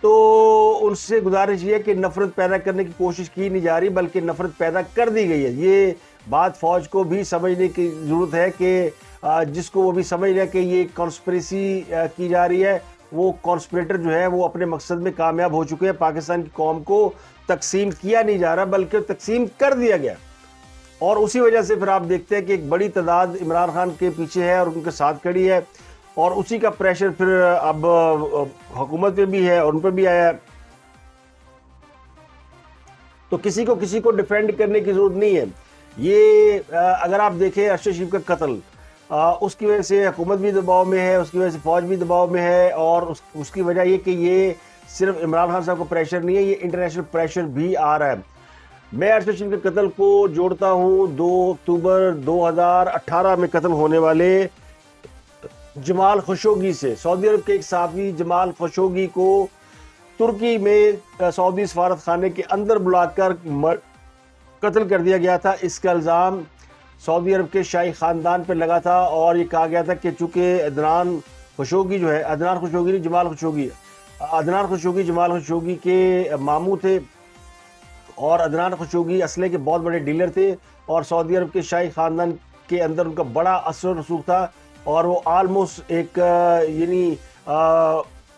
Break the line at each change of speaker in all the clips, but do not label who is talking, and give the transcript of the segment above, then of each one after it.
تو ان سے گزارش یہ ہے کہ نفرت پیدا کرنے کی کوشش کی نہیں جا رہی بلکہ نفرت پیدا کر دی گئی ہے. یہ بات فوج کو بھی سمجھنے کی ضرورت ہے کہ جس کو وہ بھی سمجھ رہے ہیں کہ یہ کانسپریسی کی جا رہی ہے. وہ کانسپریٹر جو ہے وہ اپنے مقصد میں کامیاب ہو چکے ہیں. پاکستان کی قوم کو تقسیم کیا نہیں جا رہا بلکہ تقسیم کر دیا گیا, اور اسی وجہ سے پھر آپ دیکھتے ہیں کہ ایک بڑی تعداد عمران خان کے پیچھے ہے اور ان کے ساتھ کھڑی ہے, اور اسی کا پریشر پھر اب حکومت پہ بھی ہے اور ان پہ بھی آیا ہے. تو کسی کو ڈیفینڈ کرنے کی ضرورت نہیں ہے. یہ اگر آپ دیکھیں ارشد شریف کا قتل, اس کی وجہ سے حکومت بھی دباؤ میں ہے, اس کی وجہ سے فوج بھی دباؤ میں ہے, اور اس کی وجہ یہ کہ یہ صرف عمران خان صاحب کو پریشر نہیں ہے, یہ انٹرنیشنل پریشر بھی آ رہا ہے. میں ارشد شریف کے قتل کو جوڑتا ہوں 2 اکتوبر 2018 میں قتل ہونے والے جمال خشوگی سے. سعودی عرب کے ایک صحافی جمال خشوگی کو ترکی میں سعودی سفارت خانے کے اندر بلا کر قتل کر دیا گیا تھا. اس کا الزام سعودی عرب کے شاہی خاندان پہ لگا تھا, اور یہ کہا گیا تھا کہ چونکہ عدنان خشوگی جو ہے, عدنان خشوگی نہیں جمال خشوگی, عدنان خشوگی جمال خشوگی کے ماموں تھے, اور عدنان خشوگی اسلحے کے بہت بڑے ڈیلر تھے, اور سعودی عرب کے شاہی خاندان کے اندر ان کا بڑا اثر و رسوخ تھا, اور وہ آلموسٹ ایک یعنی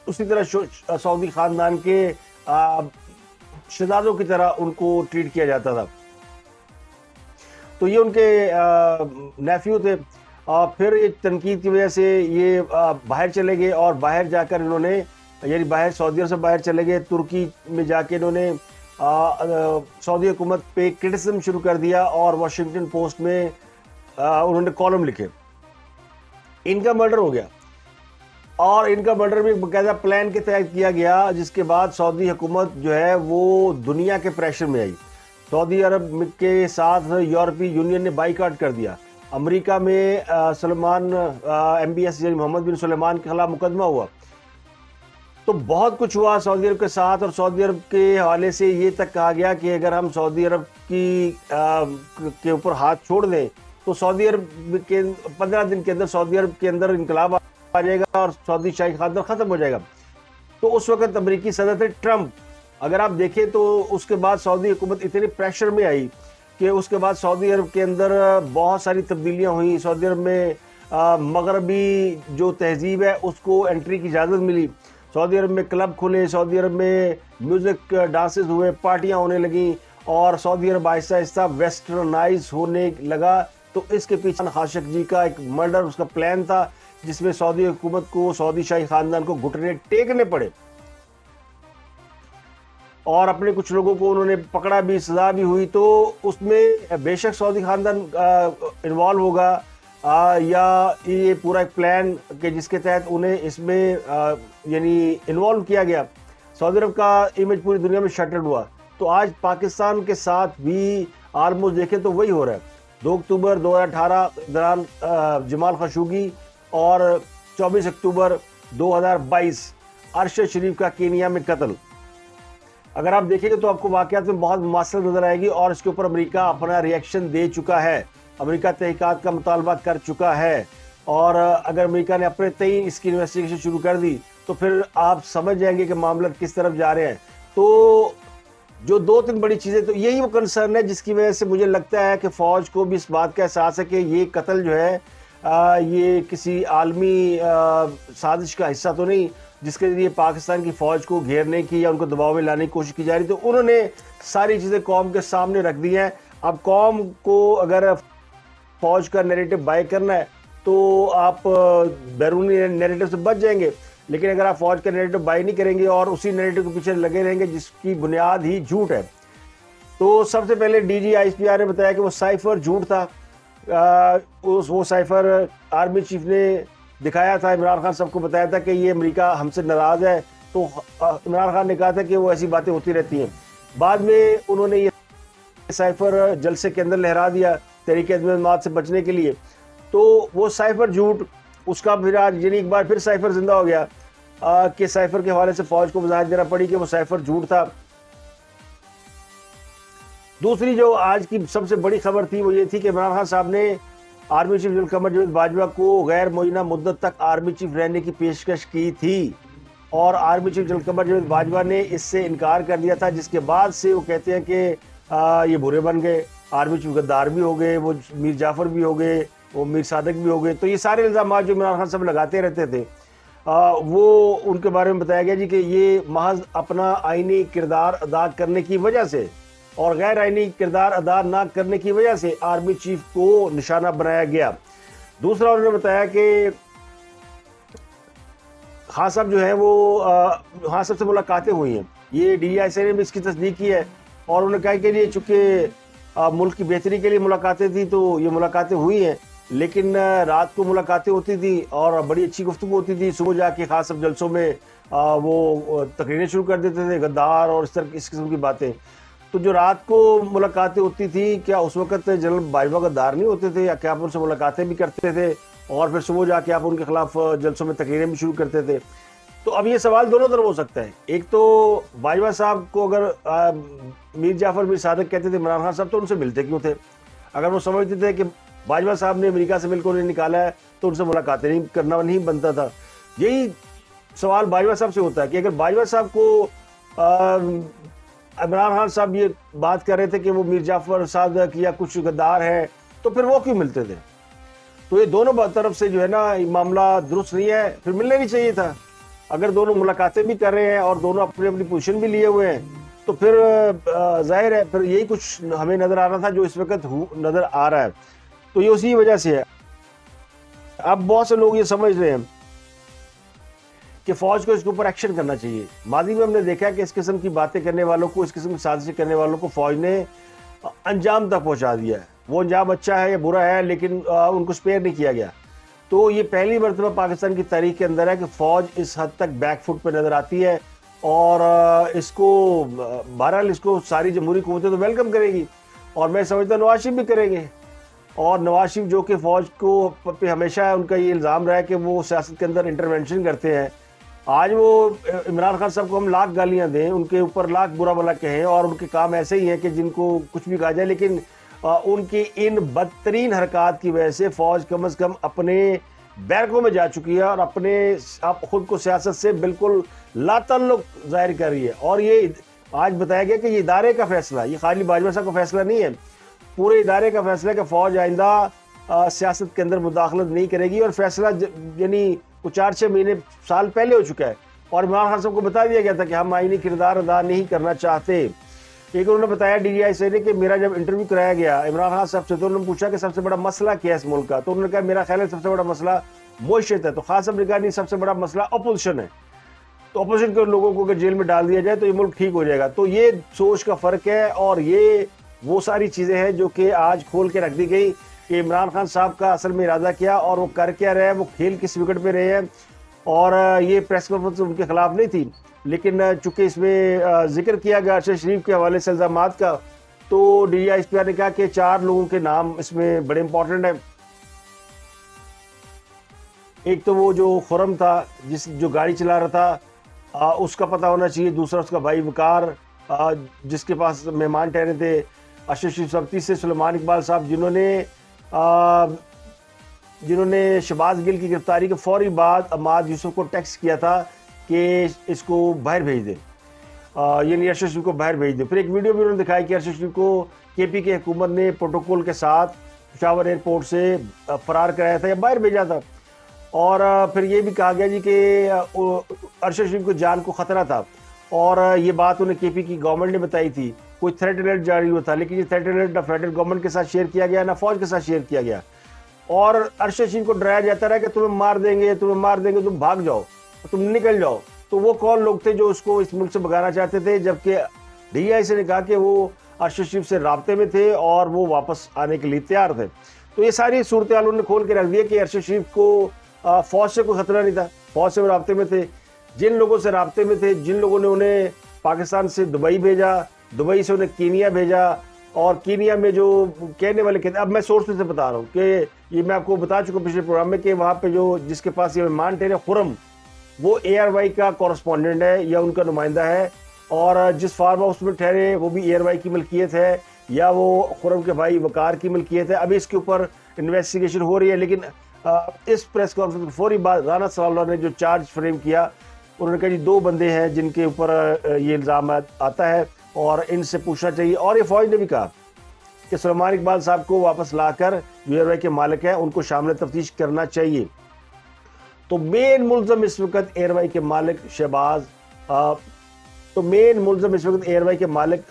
اسی طرح سعودی خاندان کے شہزادوں کی طرح ان کو ٹریٹ کیا جاتا تھا. تو یہ ان کے نیفیو تھے. پھر ایک تنقید کی وجہ سے یہ باہر چلے گئے, اور باہر جا کر انہوں نے یعنی باہر سعودی عرب سے باہر چلے گئے, ترکی میں جا کے انہوں نے سعودی حکومت پہ کرٹیسزم شروع کر دیا, اور واشنگٹن پوسٹ میں انہوں نے کالم لکھے. ان کا مرڈر ہو گیا, اور ان کا مرڈر بھی باقاعدہ پلان کے تحت کیا گیا, جس کے بعد سعودی حکومت جو ہے وہ دنیا کے پریشر میں آئی. سعودی عرب کے ساتھ یورپی یونین نے بائیکاٹ کر دیا. امریکہ میں سلمان MBS یعنی محمد بن سلیمان کے خلاف مقدمہ ہوا. تو بہت کچھ ہوا سعودی عرب کے ساتھ, اور سعودی عرب کے حوالے سے یہ تک کہا گیا کہ اگر ہم سعودی عرب کے اوپر ہاتھ چھوڑ دیں تو سعودی عرب کے 15 دن کے اندر سعودی عرب کے اندر انقلاب آ جائے گا اور سعودی شاہی خاندان ختم ہو جائے گا. تو اس وقت امریکی صدر تھے ٹرمپ. اگر آپ دیکھیں تو اس کے بعد سعودی حکومت اتنی پریشر میں آئی کہ اس کے بعد سعودی عرب کے اندر بہت ساری تبدیلیاں ہوئیں. سعودی عرب میں مغربی جو تہذیب ہے اس کو انٹری کی اجازت ملی. سعودی عرب میں کلب کھلے, سعودی عرب میں میوزک ڈانسز ہوئے, پارٹیاں ہونے لگیں, اور سعودی عرب آہستہ آہستہ ویسٹرنائز ہونے لگا. تو اس کے پیچھے خاشق جی کا ایک مرڈر اس کا پلان تھا, جس میں سعودی حکومت کو سعودی شاہی خاندان کو گھٹنے ٹیکنے پڑے, اور اپنے کچھ لوگوں کو انہوں نے پکڑا بھی, سزا بھی ہوئی. تو اس میں بے شک سعودی خاندان انوالو ہوگا, یا یہ پورا ایک پلان کہ جس کے تحت انہیں اس میں یعنی انوالو کیا گیا. سعودی عرب کا امیج پوری دنیا میں شٹرڈ ہوا. تو آج پاکستان کے ساتھ بھی آلموسٹ دیکھیں تو وہی ہو رہا ہے. 2 اکتوبر 2018 دوران جمال خشوگی, اور 24 اکتوبر 2022 ارشد شریف کا کینیا میں قتل. اگر آپ دیکھیں گے تو آپ کو واقعات میں بہت مماثلت نظر آئے گی, اور اس کے اوپر امریکہ اپنا ریئیکشن دے چکا ہے. امریکہ تحقیقات کا مطالبہ کر چکا ہے, اور اگر امریکہ نے اپنے تئیں اس کی انویسٹیگیشن شروع کر دی تو پھر آپ سمجھ جائیں گے کہ معاملات کس طرف جا رہے ہیں. تو جو 2-3 بڑی چیزیں, تو یہی وہ کنسرن ہے جس کی وجہ سے مجھے لگتا ہے کہ فوج کو بھی اس بات کا احساس ہے کہ یہ قتل جو ہے یہ کسی عالمی سازش کا حصہ تو نہیں جس کے ذریعے پاکستان کی فوج کو گھیرنے کی یا ان کو دباؤ میں لانے کی کوشش کی جا رہی. تو انہوں نے ساری چیزیں قوم کے سامنے رکھ دی ہیں. اب قوم کو اگر فوج کا نیریٹو بائی کرنا ہے تو آپ بیرونی نیریٹو سے بچ جائیں گے, لیکن اگر آپ فوج کا نیریٹو بائی نہیں کریں گے اور اسی نیریٹو کے پیچھے لگے رہیں گے جس کی بنیاد ہی جھوٹ ہے. تو سب سے پہلے DGI نے بتایا کہ وہ سائفر جھوٹ تھا. وہ سائفر آرمی چیف نے دکھایا تھا, عمران خان سب کو بتایا تھا کہ یہ امریکہ ہم سے ناراض ہے. تو عمران خان نے کہا تھا کہ وہ ایسی باتیں ہوتی رہتی ہیں. بعد میں انہوں نے یہ سائفر جلسے کے اندر لہرا دیا تحریک عدم اعتماد سے بچنے کے لیے. تو وہ سائفر جھوٹ, اس کا پھر آج یعنی ایک بار پھر سائفر زندہ ہو گیا کہ سائفر کے حوالے سے فوج کو وضاحت دینا پڑی کہ وہ سائفر جھوٹ تھا. دوسری جو آج کی سب سے بڑی خبر تھی وہ یہ تھی کہ عمران خان صاحب نے army chief general Qamar Javed Bajwa کو غیر معینہ مدت تک آرمی چیف رہنے کی پیشکش کی تھی. اور army chief general Qamar Javed Bajwa نے اس سے انکار کر دیا تھا، جس کے بعد سے وہ کہتے ہیں کہ یہ برے بن گئے، آرمی چیف غدار بھی ہو گئے، وہ میر جعفر بھی ہو گئے، وہ میر صادق بھی ہو گئے. تو یہ سارے الزامات جو عمران خان صاحب لگاتے رہتے تھے وہ ان کے بارے میں بتایا گیا جی کہ یہ محض اپنا آئینی کردار ادا کرنے کی وجہ سے اور غیر آئینی کردار ادا نہ کرنے کی وجہ سے آرمی چیف کو نشانہ بنایا گیا. دوسرا انہوں نے بتایا کہ خان صاحب جو ہیں وہ خان صاحب سے ملاقاتیں ہوئی ہیں، یہ ڈی آئی سی نے بھی اس کی تصدیق کی ہے، اور انہوں نے کہا کہ یہ چونکہ ملک کی بہتری کے لیے ملاقاتیں تھیں تو یہ ملاقاتیں ہوئی ہیں، لیکن رات کو ملاقاتیں ہوتی تھی اور بڑی اچھی گفتگو ہوتی تھی. صبح جا کے خان صاحب جلسوں میں وہ تقریریں شروع کر دیتے تھے، غدار اور اس قسم کی باتیں. تو جو رات کو ملاقاتیں ہوتی تھی، کیا اس وقت جنرل باجوہ غدار نہیں ہوتے تھے، یا کیا آپ ان سے ملاقاتیں بھی کرتے تھے اور پھر صبح جا کے آپ ان کے خلاف جلسوں میں تقریریں بھی شروع کرتے تھے؟ تو اب یہ سوال دونوں طرف ہو سکتا ہے. ایک تو باجوہ صاحب کو اگر میر جعفر میر صادق کہتے تھے عمران خان صاحب تو ان سے ملتے کیوں تھے؟ اگر وہ سمجھتے تھے کہ باجوہ صاحب نے امریکہ سے مل کر انہیں نکالا ہے تو ان سے ملاقاتیں نہیں کرنا نہیں بنتا تھا. یہی سوال باجوہ صاحب سے ہوتا ہے کہ اگر باجوہ صاحب کو عمران خان صاحب یہ بات کر رہے تھے کہ وہ میر جعفر صادق یا کچھ غدار ہے تو پھر وہ کیوں ملتے تھے؟ تو یہ دونوں طرف سے جو ہے نا معاملہ درست نہیں ہے، پھر ملنے بھی چاہیے تھا. اگر دونوں ملاقاتیں بھی کر رہے ہیں اور دونوں اپنی اپنی پوزیشن بھی لیے ہوئے ہیں تو پھر ظاہر ہے پھر یہی کچھ ہمیں نظر آ رہا تھا جو اس وقت نظر آ رہا ہے. تو یہ اسی وجہ سے ہے. اب بہت سے لوگ یہ سمجھ رہے ہیں کہ فوج کو اس کے اوپر ایکشن کرنا چاہیے. ماضی میں ہم نے دیکھا کہ اس قسم کی باتیں کرنے والوں کو، اس قسم کی سازشیں کرنے والوں کو فوج نے انجام تک پہنچا دیا ہے. وہ انجام اچھا ہے یا برا ہے لیکن ان کو سپیئر نہیں کیا گیا. تو یہ پہلی مرتبہ پاکستان کی تاریخ کے اندر ہے کہ فوج اس حد تک بیک فٹ پہ نظر آتی ہے، اور اس کو بہرحال اس کو ساری جمہوری قوتیں تو ویلکم کرے گی، اور میں سمجھتا ہوں نواز شریف بھی کریں گے. اور نواز شریف جو کہ فوج کو پہ ہمیشہ ان کا یہ الزام رہا ہے کہ وہ سیاست کے اندر انٹرونشن کرتے ہیں. آج وہ عمران خان صاحب کو ہم لاکھ گالیاں دیں، ان کے اوپر لاکھ برا بھلا کہیں، اور ان کے کام ایسے ہی ہیں کہ جن کو کچھ بھی کہا جائے، لیکن ان کی ان بدترین حرکات کی وجہ سے فوج کم از کم اپنے بیرکوں میں جا چکی ہے اور اپنے خود کو سیاست سے بالکل لا تعلق ظاہر کر رہی ہے. اور یہ آج بتایا گیا کہ یہ ادارے کا فیصلہ، یہ خالی باجوہ صاحب کا فیصلہ نہیں ہے، پورے ادارے کا فیصلہ ہے کہ فوج آئندہ سیاست کے اندر مداخلت نہیں کرے گی. اور فیصلہ یعنی 4-6 مہینے سال پہلے ہو چکا ہے، اور عمران خان صاحب کو بتا دیا گیا تھا کہ ہم آئینی کردار ادا نہیں کرنا چاہتے. ایک انہوں نے بتایا ڈی آئی سی نے کہ میرا جب انٹرویو کرایا گیا عمران خان صاحب سے تو انہوں نے پوچھا کہ سب سے بڑا مسئلہ کیا ہے اس ملک کا، تو انہوں نے کہا میرا خیال ہے سب سے بڑا مسئلہ معیشت ہے. تو خان صاحب نے کہا نہیں، سب سے بڑا مسئلہ اپوزیشن ہے، تو اپوزیشن کے لوگوں کو اگر جیل میں ڈال دیا جائے تو یہ ملک ٹھیک ہو جائے گا. تو یہ سوچ کا فرق ہے، اور یہ وہ ساری چیزیں ہیں جو کہ آج کھول کے رکھ دی گئی کہ عمران خان صاحب کا اصل میں ارادہ کیا اور وہ کر کیا رہے ہیں، وہ کھیل کس وکٹ پہ رہے ہیں. اور یہ پریس کانفرنس ان کے خلاف نہیں تھی، لیکن چونکہ اس میں ذکر کیا گیا ارشد شریف کے حوالے سے الزامات کا، تو D I S P R نے کہا کہ 4 لوگوں کے نام اس میں بڑے امپورٹنٹ ہیں. ایک تو وہ جو خرم تھا جو گاڑی چلا رہا تھا، اس کا پتہ ہونا چاہیے. دوسرا اس کا بھائی وقار جس کے پاس مہمان ٹھہرے تھے. ارشد شریف صاحب. تیسرے سلیمان اقبال صاحب جنہوں نے شہباز گل کی گرفتاری کے فوری بعد عماد یوسف کو ٹیکسٹ کیا تھا کہ اس کو باہر بھیج دیں، یعنی ارشد شریف کو باہر بھیج دیں. پھر ایک ویڈیو بھی انہوں نے دکھائی کہ ارشد شریف کو کے پی کے حکومت نے پروٹوکول کے ساتھ پشاور ایئرپورٹ سے فرار کرایا تھا یا باہر بھیجا تھا. اور پھر یہ بھی کہا گیا جی کہ ارشد شریف کو جان کو خطرہ تھا، اور یہ بات انہیں کے پی کی گورنمنٹ نے بتائی تھی. کوئی تھریٹ الرٹ جاری ہوا تھا، لیکن یہ تھریٹ الرٹ نہ فیڈرل گورنمنٹ کے ساتھ شیئر کیا گیا نہ فوج کے ساتھ شیئر کیا گیا. اور ارشد شریف کو ڈرایا جاتا رہا کہ تمہیں مار دیں گے، تم بھاگ جاؤ، تم نکل جاؤ. تو وہ کون لوگ تھے جو اس کو اس ملک سے بھگانا چاہتے تھے، جبکہ ڈی آئی سے نے کہا کہ وہ ارشد شریف سے رابطے میں تھے اور وہ واپس آنے کے لیے تیار تھے. تو یہ ساری صورتحال انہوں نے کھول کے رکھ دی کہ ارشد شریف کو فوج سے کوئی خطرہ نہیں تھا، فوج سے وہ رابطے میں تھے. جن لوگوں سے رابطے میں تھے، جن لوگوں نے انہیں پاکستان سے دبئی بھیجا، دبئی سے انہیں کینیا بھیجا، اور کینیا میں جو کہنے والے کہتے ہیں، اب میں سورس سے بتا رہا ہوں کہ یہ میں آپ کو بتا چکا پچھلے پروگرام میں کہ وہاں پہ جس کے پاس یہ مہمان ٹھہرے خرم، وہ اے آر وائی کا کورسپونڈنٹ ہے یا ان کا نمائندہ ہے، اور جس فارم ہاؤس میں ٹھہرے وہ بھی اے آر وائی کی ملکیت ہے یا وہ خرم کے بھائی وقار کی ملکیت ہے. ابھی اس کے اوپر انویسٹیگیشن ہو رہی ہے، لیکن اس پریس کانفرنس کے فوری بعد رانا صلی اللہ نے جو چارج فریم کیا انہوں نے کہا جی 2 بندے ہیں جن کے اوپر یہ الزام آتا ہے اور ان سے پوچھنا چاہیے. اور یہ فوج نے بھی کہا کہ سلیمان اقبال صاحب کو واپس لا کر جو ایئر وائی کے مالک ہیں ان کو شامل تفتیش کرنا چاہیے. تو مین ملزم اس وقت ایئر وائی کے مالک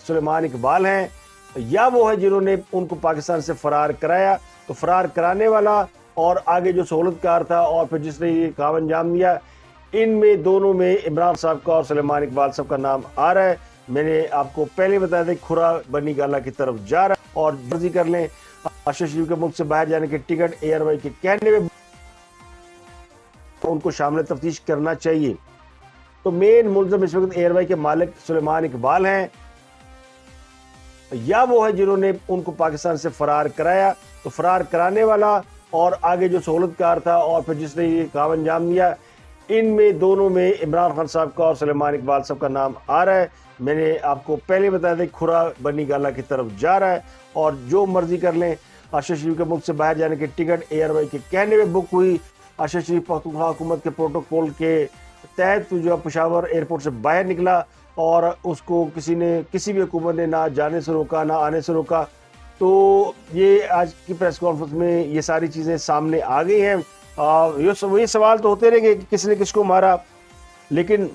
سلیمان اقبال ہیں، یا وہ ہے جنہوں نے ان کو پاکستان سے فرار کرایا. تو فرار کرانے والا اور آگے جو سہولت کار تھا اور پھر جس نے یہ کام انجام دیا، ان میں دونوں میں عمران صاحب کا اور سلیمان اقبال صاحب کا نام آ رہا ہے. میں نے آپ کو پہلے بتایا تھا کھرا بنی گالا کی طرف جا رہا ہے. اور مرضی کر لیں ارشد شریف کے ملک سے باہر جانے کے ٹکٹ ایئر وائی کے کہنے میں ان کو شامل تفتیش کرنا چاہیے. تو مین ملزم اس وقت ایئر وائی کے مالک سلیمان اقبال ہیں، یا وہ ہے جنہوں نے ان کو پاکستان سے فرار کرایا. تو فرار کرانے والا اور آگے جو سہولت کار تھا اور پھر جس نے یہ کام انجام دیا، ان میں دونوں میں عمران خان صاحب کا اور سلیمان اقبال صاحب کا نام آ رہا ہے. میں نے آپ کو پہلے بتایا تھا کھرا بنی گالا کی طرف جا رہا ہے. اور جو مرضی کر لیں ارشد شریف کے ملک سے باہر جانے کے ٹکٹ ایئر وائی کے کہنے میں بک ہوئی. ارشد شریف پختونخوا حکومت کے پروٹوکول کے تحت جو پشاور ایئرپورٹ سے باہر نکلا اور اس کو کسی بھی حکومت نے نہ جانے سے روکا نہ آنے سے روکا. تو یہ آج کی پریس کانفرنس میں یہ ساری چیزیں سامنے آ گئی ہیں. یہ سوال تو ہوتے رہیں گے کہ کس نے کس کو مارا، لیکن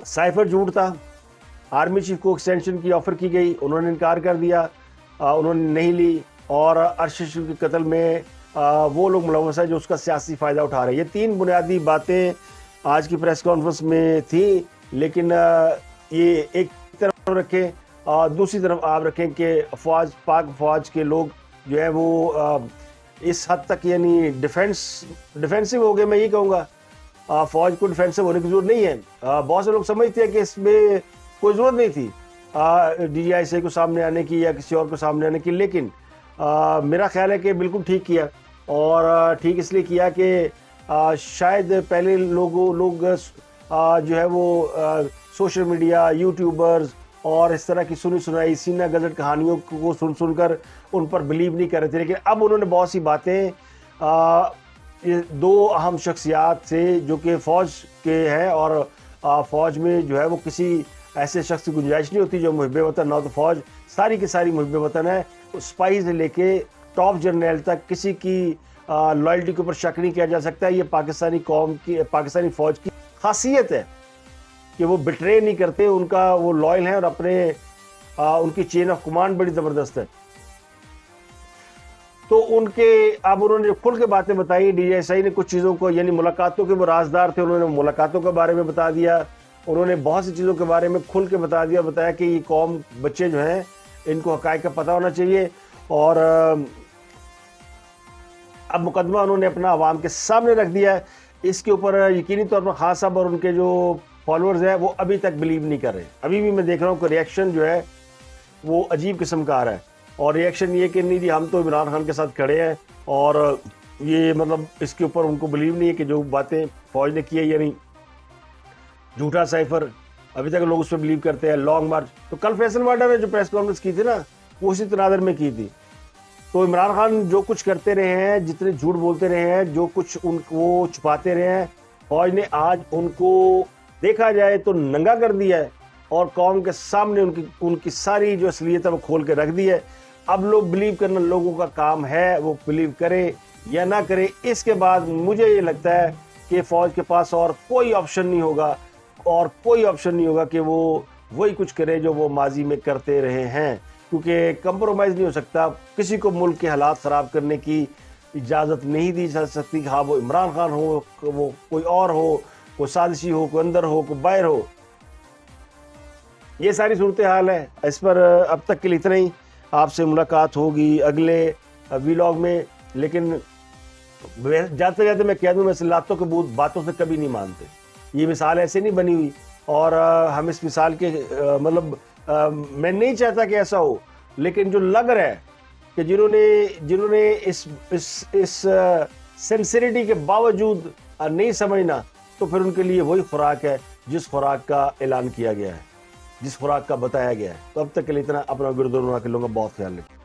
سائفر جھوٹ تھا. آرمی چیف کو ایکسٹینشن کی آفر کی گئی، انہوں نے انکار کر دیا، انہوں نے نہیں لی. اور ارشد شریف کے قتل میں وہ لوگ ملوث ہیں جو اس کا سیاسی فائدہ اٹھا رہے ہیں. یہ 3 بنیادی باتیں آج کی پریس کانفرنس میں تھیں. لیکن یہ ایک طرف رکھیں، دوسری طرف آپ رکھیں کہ پاک فوج کے لوگ جو ہے وہ اس حد تک یعنی ڈیفینسو ہو گئے. میں یہ کہوں گا فوج کو ڈیفینسو ہونے کی ضرورت نہیں ہے. بہت سے لوگ سمجھتے ہیں کہ اس میں کوئی ضرورت نہیں تھی ڈی جی آئی سی کو سامنے آنے کی یا کسی اور کو سامنے آنے کی، لیکن میرا خیال ہے کہ بالکل ٹھیک کیا. اور ٹھیک اس لیے کیا کہ شاید پہلے لوگ جو ہے وہ سوشل میڈیا، یوٹیوبرز اور اس طرح کی سنی سنائی سینہ گزٹ کہانیوں کو سن کر ان پر بلیو نہیں کر رہے تھے. لیکن اب انہوں نے بہت سی باتیں 2 اہم شخصیات سے جو کہ فوج کے ہیں، اور فوج میں جو ہے وہ کسی ایسے شخص کی گنجائش نہیں ہوتی جو محب وطن نہ ہو. تو فوج ساری کی ساری محب وطن ہے. سپائز سے لے کے ٹاپ جرنیل تک کسی کی لائلٹی کے اوپر شک نہیں کیا جا سکتا. یہ پاکستانی قوم کی، پاکستانی فوج کی خاصیت ہے کہ وہ بٹرے نہیں کرتے. ان کا وہ لائل ہیں اور ان کی چین آف کمانڈ بڑی زبردست ہے. تو انہوں نے کھل کے باتیں بتائی. ڈی جی ایس آئی نے کچھ چیزوں کو یعنی ملاقاتوں کے وہ رازدار تھے، انہوں نے ملاقاتوں کے بارے میں بتا دیا. انہوں نے بہت سی چیزوں کے بارے میں کھل کے بتایا کہ یہ قوم بچے جو ہیں ان کو حقائق کا پتہ ہونا چاہیے. اور اب مقدمہ انہوں نے اپنا عوام کے سامنے رکھ دیا ہے. اس کے اوپر یقینی طور پر خان صاحب اور ان کے جو فالوورز ہیں وہ ابھی تک بلیو نہیں کر رہے. ابھی بھی میں دیکھ رہا ہوں کہ ریئیکشن جو ہے وہ عجیب قسم کا آ رہا ہے. اور ریئیکشن یہ کہ نہیں جی ہم تو عمران خان کے ساتھ کھڑے ہیں، اور یہ مطلب اس کے اوپر ان کو بلیو نہیں ہے کہ جو باتیں فوج نے کی ہے یعنی جھوٹا سائفر، ابھی تک لوگ اس پہ بلیو کرتے ہیں. لانگ مارچ، تو کل فیصل وارڈر نے جو پریس کانفرنس کی تھی نا وہ اسی تناظر میں کی تھی. تو عمران خان جو کچھ کرتے رہے ہیں، جتنے جھوٹ بولتے رہے ہیں، جو کچھ ان کو چھپاتے رہے ہیں، فوج نے آج ان کو دیکھا جائے تو ننگا کر دیا ہے اور قوم کے سامنے ان کی ساری جو اصلیت ہے وہ کھول کے رکھ دی ہے. اب لوگ بلیو کرنا لوگوں کا کام ہے، وہ بلیو کرے یا نہ کرے. اس کے بعد مجھے یہ لگتا ہے کہ فوج کے پاس اور کوئی آپشن نہیں ہوگا کہ وہ وہی کچھ کرے جو وہ ماضی میں کرتے رہے ہیں، کیونکہ کمپرومائز نہیں ہو سکتا. کسی کو ملک کے حالات خراب کرنے کی اجازت نہیں دی جا سکتی، ہاں وہ عمران خان ہو، وہ کوئی اور ہو، کوئی سازشی ہو، کوئی اندر ہو، کوئی باہر ہو. یہ ساری صورتحال ہے. اس پر اب تک کے لیے اتنا ہی. آپ سے ملاقات ہوگی اگلے ویلاگ میں. لیکن جاتے جاتے میں کہہ دوں میں لاتوں کے باتوں سے کبھی نہیں مانتے. یہ مثال ایسے نہیں بنی ہوئی، اور ہم اس مثال کے مطلب میں نہیں چاہتا کہ ایسا ہو، لیکن جو لگ رہا ہے کہ جنہوں نے اس سینسریٹی کے باوجود نہیں سمجھنا، تو پھر ان کے لیے وہی خوراک ہے جس خوراک کا اعلان کیا گیا ہے، جس خوراک کا بتایا گیا ہے. تو اب تک کے لیے اتنا. اپنا گردوں کے لوگوں کا بہت خیال رکھیں.